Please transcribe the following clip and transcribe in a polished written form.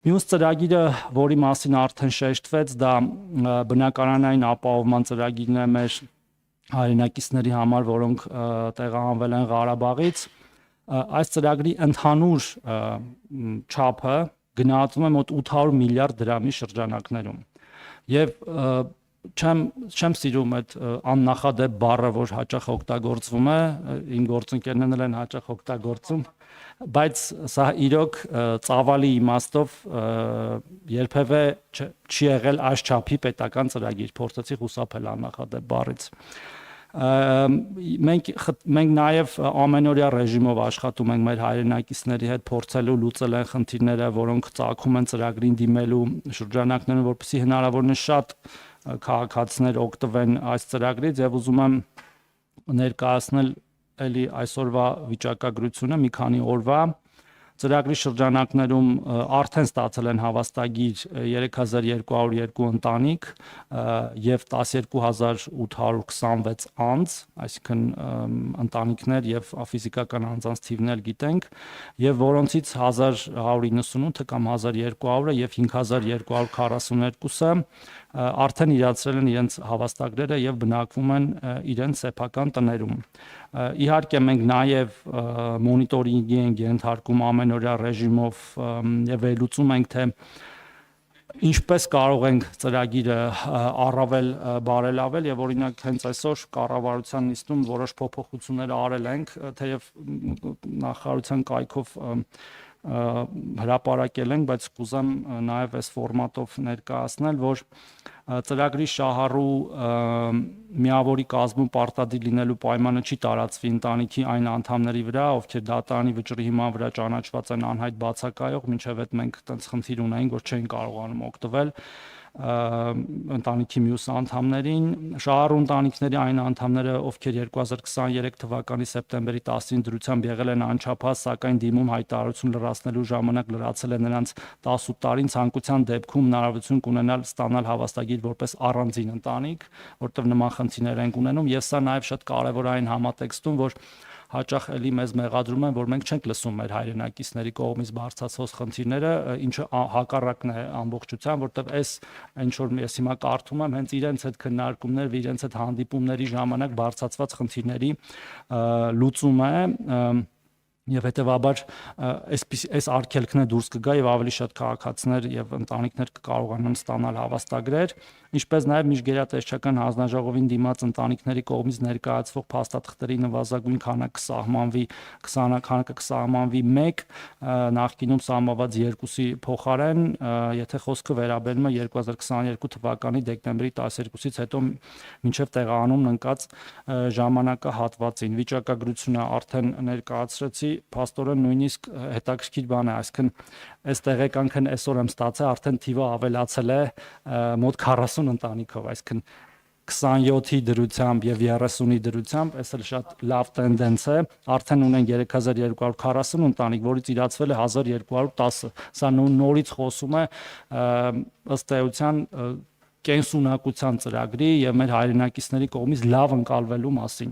Մյուս ծրագիրը, որի մասին արդեն շեշտվեց, դա բնակարանային ապահովման ծրագիրն է մեր հայրենակիցների համար, որոնք տեղահանվել են Ղարաբաղից։ Այս ծրագրի ընդհանուր չափը գնահատվում է մոտ 800 միլիարդ դրամի շրջանակներում։ Եվ չեմ սիրում այդ աննախադեպ բառը, որ հաճախ օգտագործվում է, իմ գործընկերներն են հաճախ օգտագործում, բայց սա իրոք ծավալի իմաստով երբևէ չի եղել այս չափի պետական ծրագիր, փորձեցի խուսափել աննախադեպ բառից։ Մենք նաև ամենօրյա ռեժիմով աշխատում ենք մեր հայրենակիցների հետ, փորձելու լուծել են խնդիրները, որոնք ծագում են ծրագրին դիմելու շրջանակներում, որպեսզի հնարավորինս շատ քաղաքացիներ օգտվեն այս ծրագրից, եւ ուզում եմ ներկայացնել էլի այսօրվա վիճակագրությունը մի քանի օրվա ծրագրի շրջանակներում արդեն ստացել են հավաստագիր 3202 ընտանիք եւ 12826 անձ, այսինքն ընտանիքներ եւ ֆիզիկական անձանց թիվն էլ գիտենք, եւ որոնցից 1198-ը կամ 1200-ը եւ 5242-ը արդեն իրացրել են իրենց հավաստագրերը եւ բնակվում են իրենց սեփական տներում։ Իհարկե մենք նաև մոնիտորինգի ենք ենթարկում ամենօրյա ռեժիմով եւ վերլուծում ենք, թե ինչպես կարող ենք ծրագիրը առավել բարելավել եւ օրինակ հենց այսօր կառավարության նիստում որոշ փոփոխություններ արել ենք, թեև նախարարության կայքով հրապարակել ենք, բայց կուզեմ նաև այս ֆորմատով ներկայացնել, որ ծրագրի շահառու միավորի կազմում պարտադիր լինելու պայմանը չի տարածվի ընտանիքի այն անդամների վրա, ովքեր դատարանի վճռի հիման վրա ճանաչված են անհայտ բացակայող, մինչև այդ մենք այդպես խնդիր ունենք, որ չեն կարողանում օգտվել ընտանիքի մյուս անդամներին, շահառու ընտանիքների այն անդամները, ովքեր 2023 թվականի սեպտեմբերի 10-ին դրությամբ եղել են անչափահաս, սակայն դիմում հայտարարություն լրացնելու ժամանակ լրացել է նրանց 18 տարին, ցանկության դեպքում հնարավորություն կունենալ ստանալ հավաստագիր որպես առանձին ընտանիք, որտեղ նման խնդիրներ են ունենում, եւ սա նաեւ շատ կարեւոր է այն համատեքստում, որ հաճախ էլի մեզ մեղադրում են, որ մենք չենք լսում մեր հայրենակիցների կողմից բարձրացած խնդիրները, ինչը հակառակն է ամբողջության, որտեղ այս ինչ որ ես հիմա կարդում եմ, հենց իրենց այդ քննարկումներ, իրենց այդ հանդիպումների ժամանակ բարձրացված խնդիրների լուծում է, եւ հետեւաբար այս արգելքն է դուրս կգա եւ ավելի շատ քաղաքացիներ եւ ընտանիքներ կկարողանան ստանալ հավաստագրեր, ինչպես նաեւ միջգերատեսչական հանձնաժողովին դիմաց ընտանիքների կողմից ներկայացվող փաստաթղթերի նվազագույն քանակը կսահմանվի 1, նախկինում սահմանված 2-ի փոխարեն, եթե խոսքը վերաբերում է 2022 թվականի դեկտեմբերի 12-ից հետո մինչև տեղահանում ընկած ժամանակահատվածին։ Վիճակագրությունը արդեն ներկայացրեցի, փաստորեն նույնիսկ հետաքրքիր բան է, այսինքն այս տեղեկանքն այսօր եմ ստացել, արդեն թիվը ավելացել է մոտ 40 ընտանիքով, այսինքն 27-ի դրությամբ եւ 30-ի դրությամբ, այս էլ շատ լավ տենդենց է, արդեն ունենք 3240 ընտանիք, որից իրացվել է 1210, սա նորից խոսում է ըստ էության կենսունակության ծրագրի եւ մեր հայրենակիցների կողմից լավ ընկալվելու մասին։